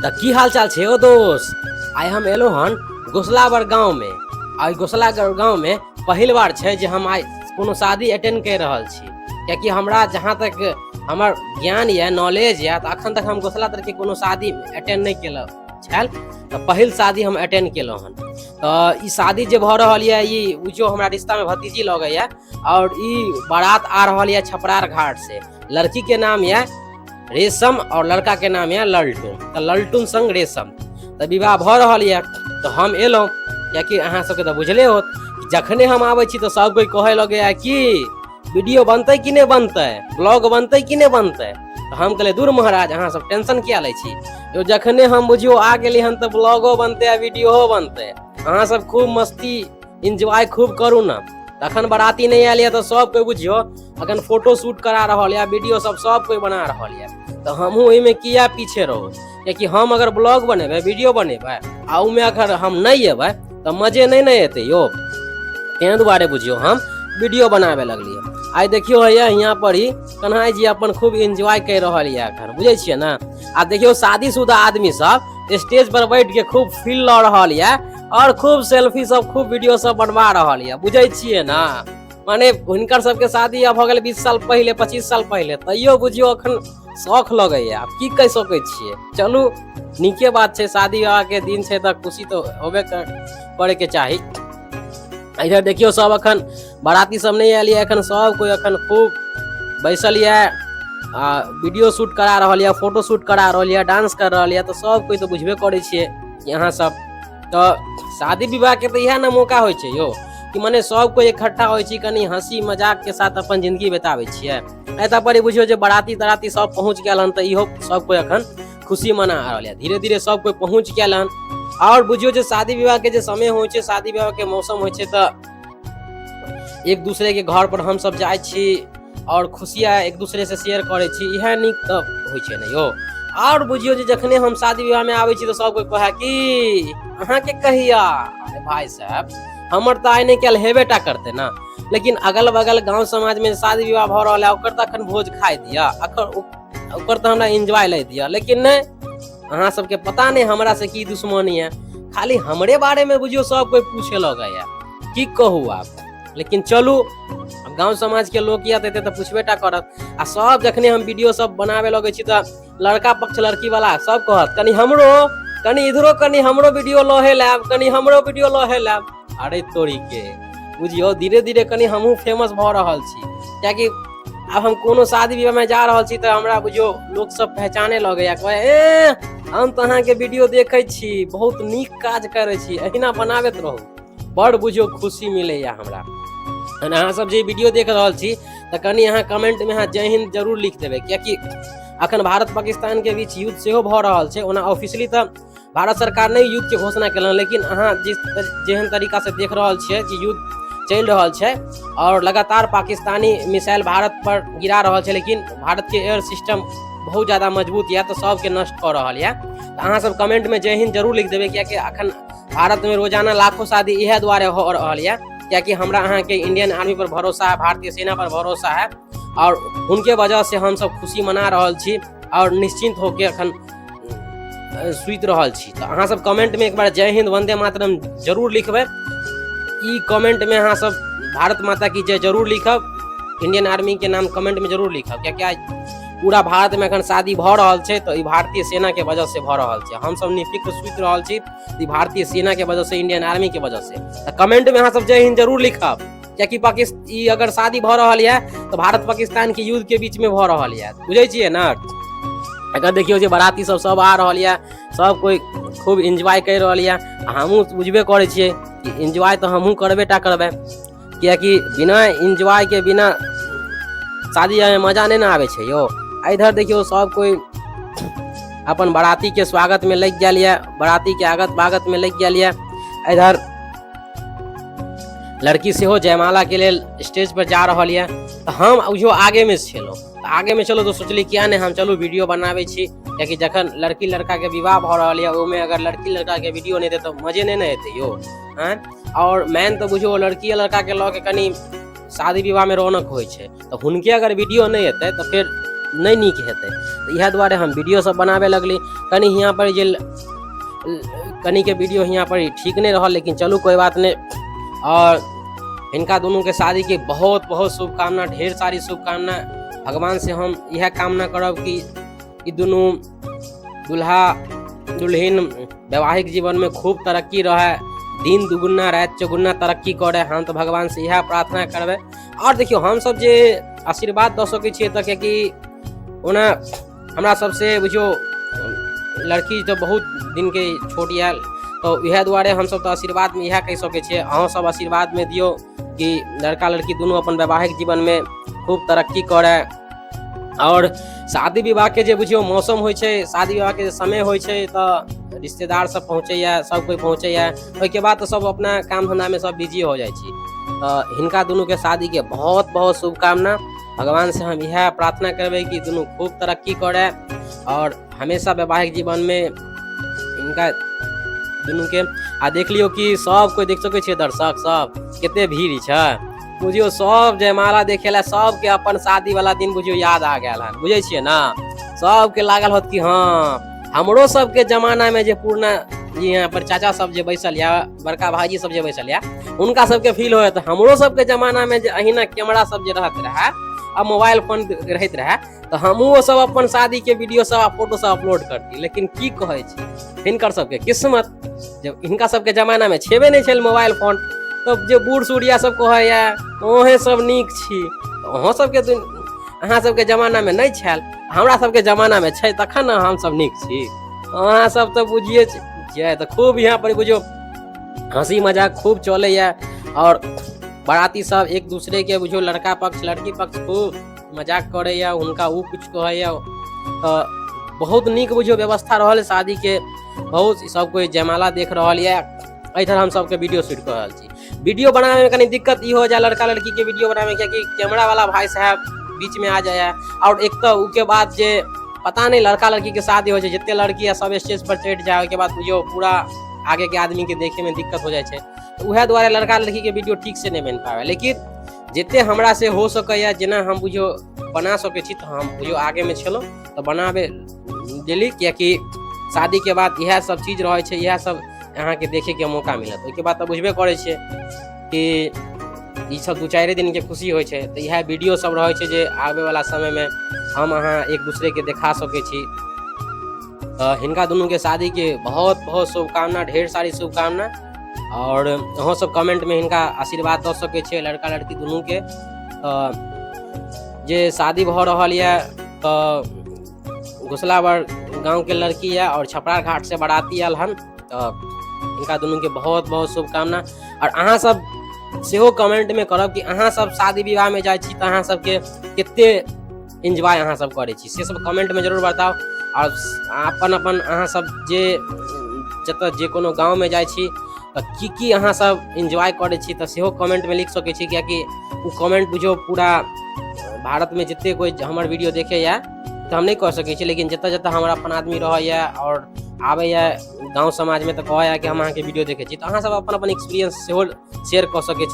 तो की हाल चाल छे ओ दोस्त। आइ हम एलो हन गोसलावर गांव में। आई गोसलावर गांव में पहिल बार छे जे हम आई कोनो शादी अटेंड कर रहल छी, क्योंकि हमरा जहाँ तक हमर ज्ञान या नॉलेज या तो अखन तक हम गोसला तर के कोनो शादी अटेंड नहीं केल छल। तो पहिल शादी हम अटेंड केलो हन। तो ई शादी जे भ रहल है ई जो हमरा रिश्ता में भतीजी लगे है और ई बारात आ रहल है छपरार घाट से। लड़की के नाम है रेशम और लड़का के नाम है ललटून। तो ललटून संग रेशम तो विवाह भ रहल है। तो हम एलौं कियाकि अहाँ सबके तो बुझले होत जखने हम आबै छी तो सब कोई कहे लगे है कि वीडियो बनते कि नहीं बनते, ब्लॉग बनते कि नहीं बनते। तो हम कहले दूर महाराज अहाँ सब टेंशन किया ले छी, जो जखने हम बुझियो आ गेली हन तो ब्लॉगो बनते आ वीडियो बनते। अहाँ सब खूब मस्ती इंजॉय खूब करू ना। अखन बराती नहीं आयल तो सब कोई बुझियो अखन फोटो शूट करा रहल है, वीडियो सब कोई बना रहल है। तो हमहू में किया पीछे रहो, क्योंकि हम अगर ब्लॉग बनेबे वीडियो बनेबे आ उमे अगर हम नहीं अबे तो मजे नहीं एते यो। तें दुआरे बुझियो हम वीडियो बनावे लगलिए। आई देखियो है यहाँ पर ही कन्हैया जी अपन खूब एंजॉय कर रहा है अखन, बुझे छिए ना। आ देखियो शादीशुदा आदमी सब स्टेज पर बैठ के खूब फील ल रहा है और खूब सेल्फी सब खूब वीडियो सब बनवा रहा है, बुझे छिए ना। माने हुनकर सबके शादी अब हो गए 20 साल पहले 25 साल पहले, तैयो बुझियो अखन शौक लगे है। आप की कह सके छिए, चलू नीके बात है, शादी विवाह के दिन है तो खुशी तो होबे करे के चाही। इधर देखियो सब अखन बाराती सब नहीं आयल है, अखन सब कोई अखन खूब बैसल है, वीडियो शूट करा रहा है, फोटो शूट करा रहा है, डांस कर रहा है। तो सब कोई तो बुझबे करे छिए यहाँ सब। तो शादी विवाह के तो यह ना मौका होइ छै यो कि मने सब कोई इकट्ठा होइ छी, कनी हंसी मजाक के साथ अपन जिंदगी बितावे छिए। एता पर बुझियो जे बाराती तराती सब पहुंच गेल हन, तो इहो सब कोई अखन खुशी मना रहल है। धीरे धीरे सब कोई पहुंच गेल हन और बुझियो जे शादी विवाह के जे समय होइ छै, शादी विवाह के मौसम होइ छै, तो एक दूसरे के घर पर हम सब जाय छी और खुशियां एक दूसरे से शेयर करे छी, यह निक तो होइ छै न यो। और बुझियो जे जखने हम शादी विवाह में आवे छी तो सब कोई कहे कि अहाँ के कहिया। अरे भाई साहब हमर तो आइ नहीं कल हेबेटा करते ना, लेकिन अगल बगल गांव समाज में शादी विवाह भ रहल है, ओकर तो अखन भोज खाई दिया, ओकर तो हमरा एंजॉय ले दिया। लेकिन नहीं, अहाँ सबके पता नहीं हमरा से की दुश्मनी है, खाली हमरे बारे में बुझियो सब कोई पूछे लगे है, की कहू आप। लेकिन चलू गांव समाज के लोग या देते तो पूछबेटा करत। आ सब जखने हम वीडियो सब बनावे लगे छी तो लड़का पक्ष लड़की वाला सब कहत कनी हमरो कनी इधरो कनी हमरो वीडियो लहे लाब, कनी हमरो वीडियो लहे लाब। अरे तोरी के बुझियो धीरे धीरे कनी हमहू फेमस भ रहल छी, क्योंकि अब हम कोनो शादी विवाह में जा रहल छी तो हमरा बुझियो लोग सब पहचाने लगे या कहे हम तो अहाँ के वीडियो देखे छी, बहुत नीक काज करे छी, अहिना बनाबैत रहू। बड़ बुझियो खुशी मिले या हमरा। अहाँ सब जे वीडियो देख रहल छी तो कनी अहाँ कमेंट में जय हिंद जरूर लिख देबे, क्योंकि अखन भारत पाकिस्तान के बीच युद्ध सेहो भ रहल छै। ओना ऑफिशियली तो भारत सरकार नहीं युद्ध के घोषणा केलन, लेकिन अहाँ जेहन तरीका से देख रहल छियै कि युद्ध चल रहल छै और लगातार पाकिस्तानी मिसाइल भारत पर गिरा रहल छै, लेकिन भारत के एयर सिस्टम बहुत ज्यादा मजबूत है तो सबके नष्ट कर रहल है। तो अहाँ सब कमेंट में जय हिंद जरूर लिख देबे, क्योंकि अखन भारत में रोजाना लाखों शादी इहे द्वारे हो रहल है, क्योंकि हमरा अहाँ के इंडियन आर्मी पर भरोसा है, भारतीय सेना पर भरोसा है और उनके वजह से हम सब खुशी मना रहल छी और निश्चिंत होके अखन सुत रहल छी। तो अहाँ सब कमेंट में एक बार जय हिंद वंदे मातरम जरूर लिखबे। ई कमेंट में अहाँ सब भारत माता की जय जरूर लिखब, इंडियन आर्मी के नाम कमेंट में जरूर लिखब, क्योंकि आज पूरा भारत में अखन शादी भ रहल छै तो ई भारतीय सेना के वजह से भ रहल छै। हम सब निफिक्र सुत रहल छी ई भारतीय सेना के वजह से, इंडियन आर्मी के वजह से। तो कमेंट में अहाँ सब जय हिंद जरूर लिखब, क्योंकि पाकिस्तान अगर शादी भ रहल है तो भारत पाकिस्तान के युद्ध के बीच में भ रहल है, बुझे छिए ना। अगर देखियो जे बाराती सब आ रहल है, सब कोई खूब एंजॉय कर रहल है। हमहू बुझबे करे छिए कि एंजॉय तो हमहू करबेटा करबे, क्योंकि बिना एंजॉय के बिना शादी में मजा नहीं ना आवे छै यो। इधर देखियो सब कोई अपन बाराती के स्वागत में लग गेल है, बाराती के आगत बागत में लग गेल है। इधर लड़की से हो जयमाला के लिए स्टेज पर जा रहा है। तो हम जो आगे में चलो आगे में चलो तो सोचली क्या नहीं हम चलो वीडियो बनावे छी, क्योंकि जखन लड़की लड़का के विवाह भ रहा है ओमे अगर लड़की लड़का के वीडियो नहीं दे तो मजे नहीं अते यो। और मेन तो बुझो लड़की लड़का के लऽ के कनी शादी विवाह में रौनक होइ छै, तो हुनके अगर वीडियो नहीं अते तो फिर नहीं नीक हेतै। तो इएह दुआरे हम वीडियो सब बनाबे लगली। कनी यहाँ पर जे कनी के वीडियो यहाँ पर ठीक नहीं रहल, लेकिन चलू कोई बात नहीं। और इनका दोनों के शादी के बहुत बहुत शुभकामना, ढेर सारी शुभकामना। भगवान से हम यह कामना करब कि दोनों दुल्हा दुल्हन वैवाहिक जीवन में खूब तरक्की रहे, दिन दुगुना रात चौगुना तरक्की करे। हम तो भगवान से यह प्रार्थना करबे। और देखियो हम सब जे आशीर्वाद दे सकै छियै त कि ओना हमरा सबसे बुझियो लड़की तो बहुत दिन के छोट आयल, तो इएह दुआरे हम सब तो आशीर्वाद में यह कह सकै छियै, अहाँ सब आशीर्वाद में दियो कि लड़का लड़की दोनों अपन वैवाहिक जीवन में खूब तरक्की करे। और शादी विवाह के जे बुझियो मौसम होइ छै, शादी विवाह के समय होइ छै तो रिश्तेदार सब पहुँचैया, सब कोई पहुँचैया। ओहिके बाद तो सब अपना काम धंधा में सब बिजी हो जाइ छी। हिनका दोनों के शादी के बहुत बहुत शुभकामना। भगवान से हम यह प्रार्थना करबे कि दोनों खूब तरक्की करे और हमेशा वैवाहिक जीवन में इनका दोनों के देख लियो कि सब कोई देख सकै छियै, दर्शक सब कते भीड़ छै बुझियो। सब जयमाला देखे ला सबके अपन शादी वाला दिन बुझियो याद आ गया हन, बुझे छियै ना। सबके लागल होत कि हाँ हमरो सबके जमाना में जे पुरना यहाँ पर चाचा सब जे बैसल या, बड़का भाईजी सब जे बैसल या, उनका सबके फील होत हमरो सबके जमाना में जे अहिना कैमरा सब जे रहत रहे, अब मोबाइल फोन रहत रहे, तो हमहू सब अपन शादी के वीडियो सब फोटो सब अपलोड करती। लेकिन की कहे छी हिनकर सबके किस्मत, जब हिनका सबके जमाना में छेबे नहीं छल मोबाइल फोन, तब जे बूढ़ सूढ़िया सब कहे ओहे सब नीक छी। अहाँ सबके अहाँ सबके जमाना में नहीं छल, हमरा सबके जमाना में छै, तखन न हम सब नीक छी। अहाँ सब तो बुझिए छियै तो खूब यहाँ पर बुझियो हंसी मजाक खूब चले या। और बाराती सब एक दूसरे के बुझियो लड़का पक्ष लड़की पक्ष खूब मजाक करे या, उनका वो कुछ कहे या। बहुत नीक बुझियो व्यवस्था रहल शादी के, बहुत सब कोई जयमाला देख रहल या। इधर हम सबके वीडियो शूट कर रहल छी। वीडियो बनावे में कनी दिक्कत ई हो जाए लड़का लड़की के वीडियो बनावे में, क्योंकि कैमरा वाला भाई साहब बीच में आ जाए। और एक तो उसके बाद जे पता नहीं लड़का लड़की के शादी हो जाए, जितने लड़की है सब स्टेज पर चढ़ जाए, उसके बाद बुझियो पूरा आगे के आदमी के देखे में दिक्कत हो जाए छै। तो वह द्वारे लड़का लड़की के वीडियो ठीक से नहीं बन पावे। लेकिन जितने हमरा से हो सके जेना हम बुझियो बना सके छी, तो हम बुझियो आगे में छलो तो बनाबे दिली, कियाकि शादी के बाद यह सब चीज रहे छै, यह सब यहाँ के देखे के मौका मिलत। उसके बाद तो बुझबे करे छे कि ई सब 2-4 दिन के खुशी होइ छै। तो यह वीडियो सब रहे छै जे आवे वाला समय में हम अहाँ एक दूसरे के देखा सके छी। हिनका दोनों के शादी के बहुत बहुत शुभकामना, ढेर सारी शुभकामना। और अहाँ सब कमेंट में हिनका आशीर्वाद दे सके छे लड़का लड़की दोनों के। जे शादी भ रहल या तो घोसलावर गांव के लड़की है और छपरा घाट से बाराती आयल हन। तो इनका दोनों के बहुत बहुत शुभकामना। और अहाँ सब सेहो कमेंट में करब कि अहाँ सब शादी विवाह में जाए छी तो अहाँ सबके कितने एंजॉय अहाँ सब करे छी, से सब कमेंट में जरूर बताओ। और अपन अपन अहाँ सब जे जत जे कोनो गाँव में जाए छी तो की अहाँ सब एंजॉय करे छी, तो सेहो कमेंट में लिख सके छी। कियाकि वो कमेंट बुझो पूरा भारत में जितने कोई हमार वीडियो देखे या तो हम नहीं कह सके छी, लेकिन जत जत हमारा अपन आदमी रहे और आवे या गाँव समाज में तो कहे कि हम अहाँ के वीडियो देखे छी, तो अहाँ सब अपन अपन एक्सपीरियंस सेहो शेयर कर सके छी।